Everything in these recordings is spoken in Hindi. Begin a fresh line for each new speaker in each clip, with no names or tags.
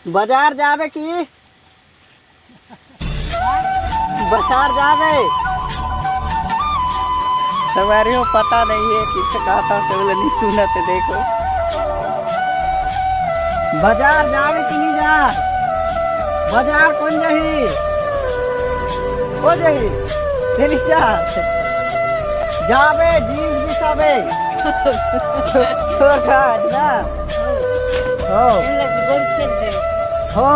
बाजार जावे की बाजार जावे सवारी हो पता नहीं है किससे कहा था तो बोले नहीं सुना थे देखो बाजार जावे कि नहीं जा बाजार कौन जही ओ जही नहीं जा जावे जीन्स भी सावे छोड़ खाज ना हो हो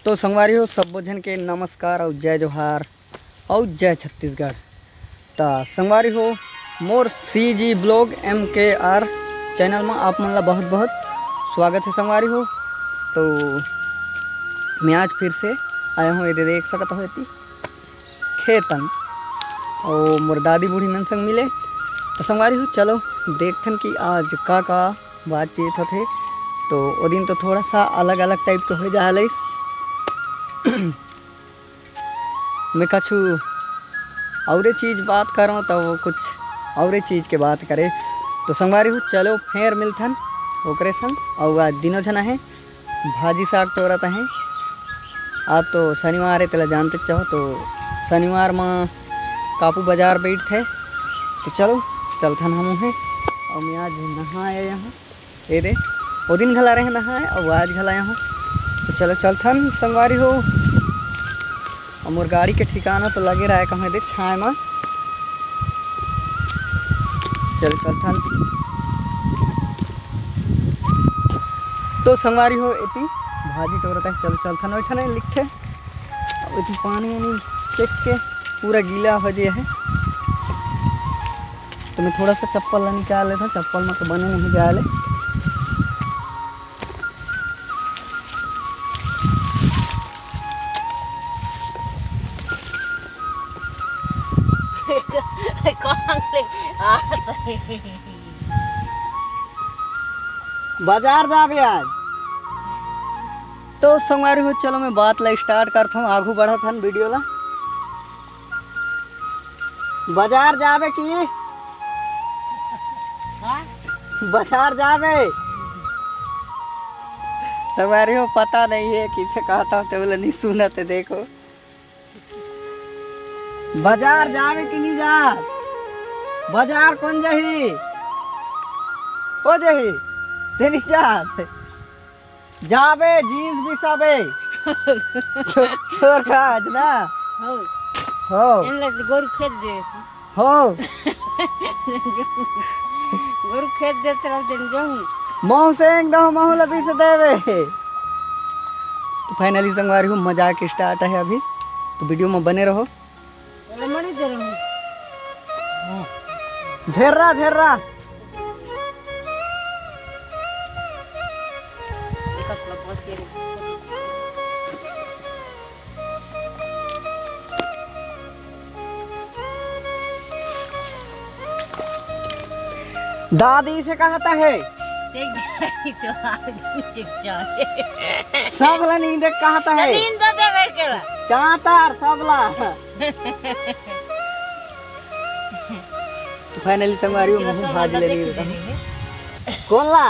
तो संगवारी हो सब भोजन के नमस्कार और जय जोहार और जय छत्तीसगढ़। तो संगवारी हो मोर CG ब्लॉग MKR चैनल में आप मन ला बहुत बहुत स्वागत है संगवारी हो। तो मैं आज फिर से आया हूँ, ये देख सकता हो खेतन और मोर दादी बूढ़ी मन संग मिले। तो संगवारी हो चलो देखथन कि आज का बातचीत होते। तो वो दिन तो थोड़ा सा अलग अलग टाइप तो हो जा मैं कछु और चीज़ बात करूँ तो वो कुछ और चीज़ के बात करे। तो संगवारी हो चलो फिर मिलथन ओकरे संग। और आज दिनों जना है भाजी साग तोड़त है। आज तो शनिवार है, तेला जानते चाहो तो शनिवार में कापू बाजार बैठ थे। तो चलो चलथन हम है। और मैं आज नहाए यहाँ ये दे वो दिन घला रहे नहाए और आज घला यहाँ। तो चलो चलथन संगवारी हो। और मोर गाड़ी के ठिकाना तो लगे रहा है कहाँ दे छाए में। चलो चलथन। तो संगवारी हो इतनी भाजी टोरता है। चलो चलथन वैठन लिखे और इतनी पानी वानी चेक के पूरा गीला हो जाए है। तो मैं थोड़ा सा चप्पल निकाल लेता, चप्पल में तो बने नहीं जाए। बाजार जावे आज। तो संगवारी हो चलो मैं बात ला स्टार्ट करता हूँ, आगू बढ़ा था वीडियो ला। बाजार जावे की बाजार जावे संगवारी हो पता नहीं है किसे कहा था तो बोले नहीं सुना थे देखो बाजार जावे कि नहीं जा बाजार कौन जही ओ जही नहीं जा जावे जीन्स भी सावे छोड़ खाज ना हो
गोरु खेत दे
हो
गोरु खेत देते रहते जाऊँ
महू से एकदम महू लबी से देवे। तो फाइनली संगवारी हो मजाक स्टार्ट है अभी, तो वीडियो में बने रहो।
मणि दे रहा
धेर्रा धेर्रा दादी से कहता है सबला नींद कहता है चातार सबला। तो फाइनली संगवारी हो मुँह भाज ले रही है कौन ला।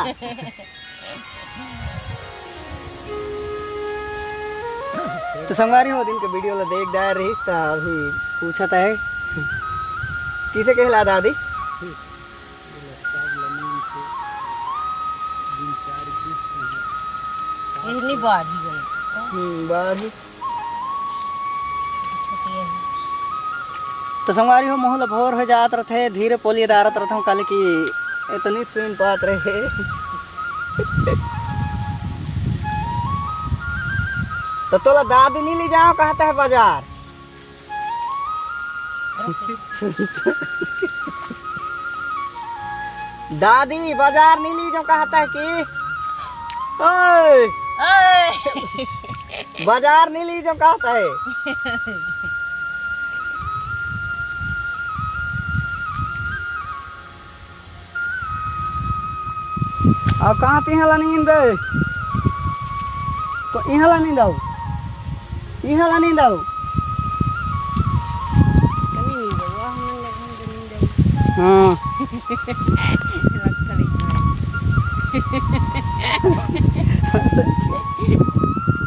तो संगवारी हो दिन के वीडियो ला देख जा रही था, अभी पूछा था है किसे कहला दादी बाढ़ी। तो संगवारी हो मोहल भोर हो जात रहे, धीरे पोलिए दारत रहता हूँ कल की इतनी सुन पात रहे। तो तोला दादी नहीं ले जाओ कहता है बाजार दादी बाजार नहीं ले जाओ कहता है कि ओए बाजार नहीं ली जो कहता है। अब कहाँ तिहला नींद इहला नींद आओ इहला नींद आओ हाँ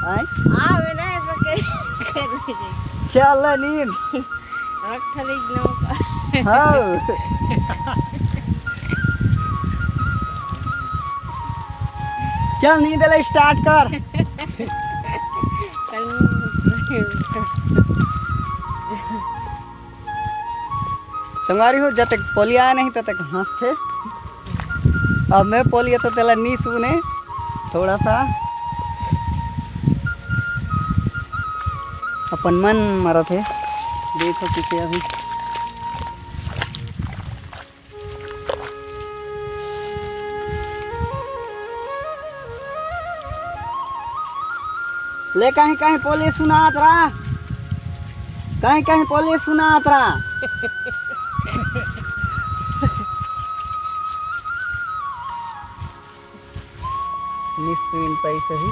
आय
आवे ना ऐसा कर
चल नींद
रखलिक नौका
हाँ चल नींद ले स्टार्ट कर संगवारी हो जब तक पोलिया आया नहीं तब तक हंसते अब मैं पोलिया तो तेला नी सुने थोड़ा सा अपन मन मरा थे देखो किसे अभी ले कहीं कहीं पोलिया सुनात रहा कहीं कहीं पोलिया सुनात रहा निस्वीन पैसे ही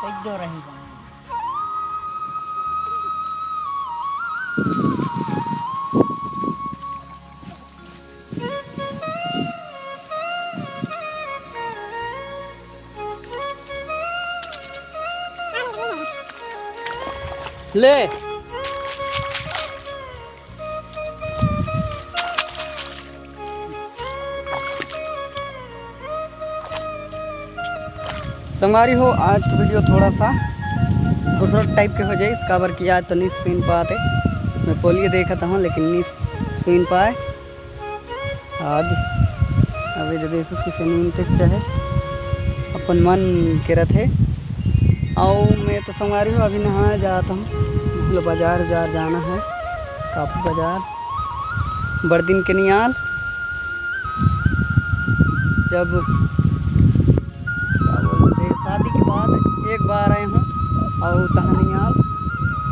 एक दो रही
ले संगवारी हो आज की वीडियो थोड़ा सा खूबसूरत टाइप के हो जाए इसका बर की आज तो नहीं सुन पाते मैं पोलियो देखा था हूँ लेकिन नहीं सुन पाए आज अभी जो देखो किसी नींद तक चाहे अपन मन के रथे आओ मैं तो संगवारी हूँ अभी नहा जाता हूँ मतलब बाजार जाना है काफी बाजार बड़दिन के नियाल जब शादी के बाद एक बार आए हूँ और तहनियाल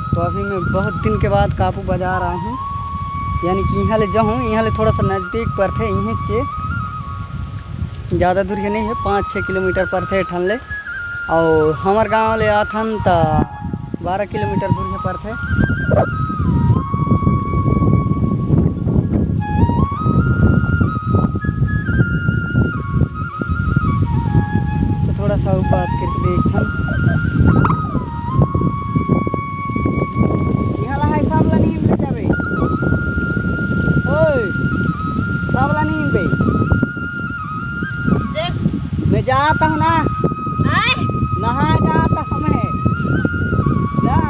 तो अभी मैं बहुत दिन के बाद काबू बाजार आया हूँ यानी कि यहाँ ले जाऊँ यहाँ ले थोड़ा सा नज़दीक पर थे यहीं से ज़्यादा दूर नहीं है 5-6 किलोमीटर पर थे ठन ले और हमारे गांव ले आथन तो 12 किलोमीटर दूर है पर थे थोड़ा सा बात करके देखन यहाँ ला है सावला नींद ले जाबे ओए सावला नींद बे मैं जाता हूँ ना नहा जाता हूँ मैं जा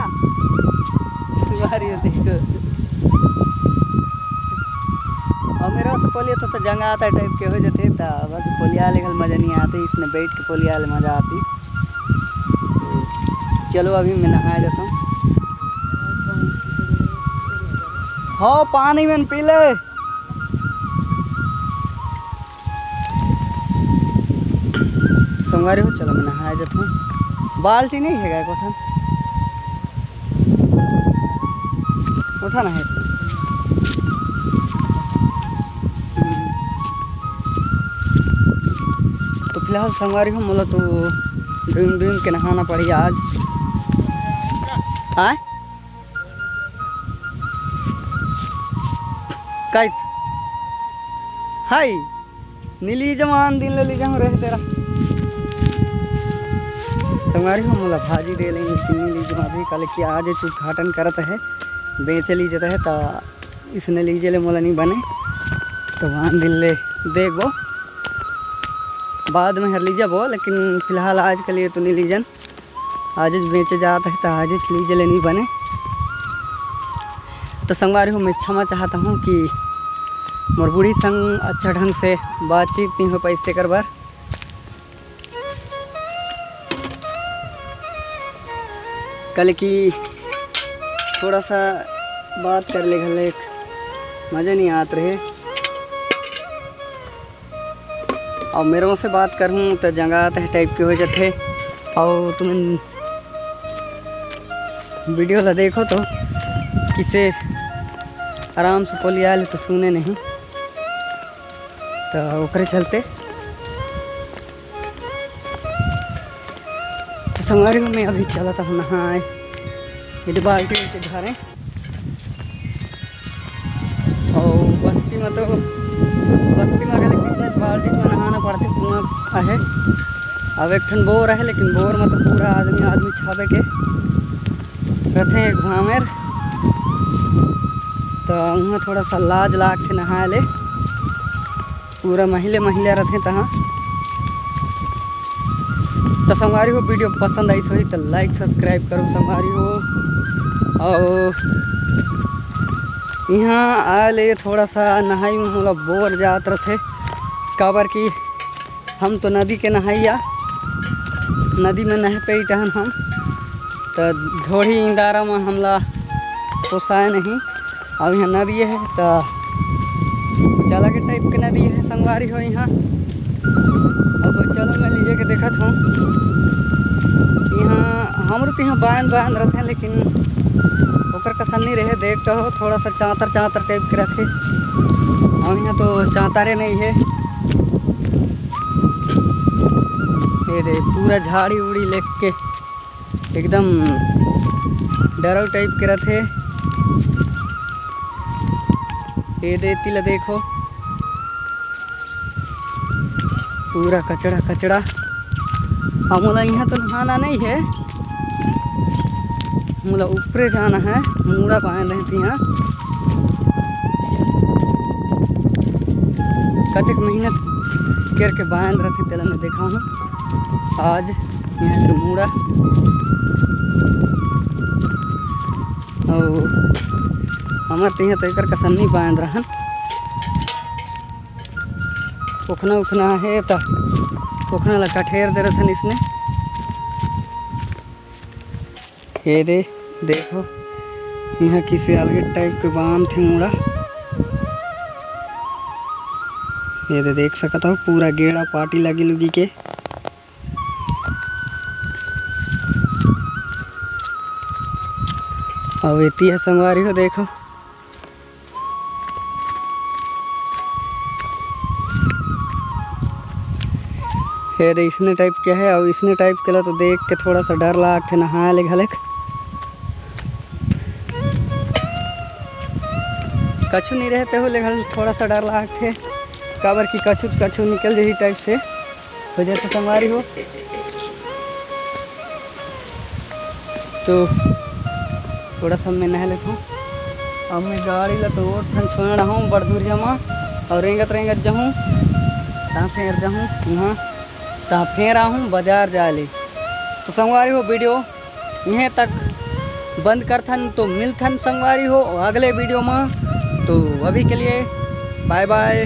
देखो और मेरा से पोलिया तो जंग आता टाइप के हो जाते था बाकी पोलिया ले मज़ा नहीं आती इसमें बैठ के पोलिया ले मज़ा आती चलो अभी मैं नहाया जाता हूँ हाँ पानी में पी ले संगवारी हो चलो मैं नहाया जाता हूँ बाल्टी नहीं है कोठा उठाना है तो फिलहाल संगवारी हो मतलब तो ड्रीम के नहाना पड़ी आज आए कैस हाय नीली जमान दिन ले ली जाऊँ रहे तेरा संगवारी हो मतलब भाजी दे लेंगे नीली जमा भी कल कि आज उद्घाटन करता है बेचे ली जाता है तो इसने लीजे ले मोला नहीं बने तो वहाँ दिन ले देख वो बाद में हर लीजा वो लेकिन फ़िलहाल आज के लिए तो नहीं लीजन आज बेचे जाता है तो आज लीजे ले नहीं बने तो संगवारी हूँ मैं क्षमा चाहता हूँ कि मोर बूढ़ी संग अच्छा ढंग से बातचीत नहीं हो पाई इससे कर बार कल की थोड़ा सा बात कर ले घले मज़ा नहीं आते रहे और मेरे से बात करूँ तो जंगा टाइप के हो जाते और तुम वीडियो ला देखो तो किसे आराम से पोलिया ले तो सुने नहीं तो ओकरे चलते तो संगवारी में अभी चला था नहाए ये बाल्टी के घरे और पड़ते कुआं है। अब एक ठन बोर है, लेकिन बोर में तो पूरा आदमी छावे के रहते हैं घुमामेर, तो वहाँ थोड़ा सा लाज लागते नहाए ले, पूरा महिला रहते तहाँ। तो संगवारी हो वीडियो पसंद आई सही तो लाइक सब्सक्राइब करो संगवारी हो। और यहाँ आए थोड़ा सा नहाई में मोला बोर जात रथे, काबर कि हम तो नदी के नहाइया, नदी में नह पे टहन हम तो ढोड़ी इंदारा में हमला पोसाए नहीं। अब यहाँ नदी है तो उजाला के टाइप के नदी है संगवारी हो यहाँ। अब चलो मैं लीजिए के देखा था यहाँ हमरो तो यहाँ बांध रहते हैं, लेकिन ओकर कसन नहीं रहे, देख तो हो थोड़ा सा चाँतर टाइप के रहते। और यहाँ तो चाँतारे नहीं है, ये दे पूरा झाड़ी उड़ी लेक के एकदम डराव टाइप के रहते। ये दे तिला देखो पूरा कचड़ा। अब मोला यहाँ तो नहाना नहीं है, मोला ऊपरे जाना है, मूड़ा बांध रहती यहाँ। कतेक मेहनत करके बांध रहते तेला मैं देखा हूँ आज यहाँ से मूड़ा। और हमारे तो यहाँ तो एक कसन्नी बांध रहन, उखना है तो उखना ला कठेर दे रहन इसने। ये देखो यहाँ किसी अलग टाइप के बांध थे मूड़ा, ये देख सकता हो पूरा गेड़ा पार्टी लगी लुगी के। और इतनी है संगवारी हो देखो, ये दे इसने टाइप क्या है। और इसने टाइप के ला तो देख के थोड़ा सा डर लागते नहा ले घलक। कछु नहीं रहते हो लेकिन थोड़ा सा डर लागते, काबर की कछु निकल जाही टाइप से हो जाते संगवारी हो। तो थोड़ा सा मैं नहा लेता हूँ। अब मैं गाड़ी ला तो ठन छोड़ रहा हूँ बड़धुरिया में, और रेंगत जाऊँ तहाँ फिर जाऊँ यहाँ तहाँ फिर आहूँ बाजार जा ले। तो संगवारी हो वीडियो यहीं तक बंद करथन, तो मिलथन संगवारी हो अगले वीडियो में। तो अभी के लिए बाय बाय।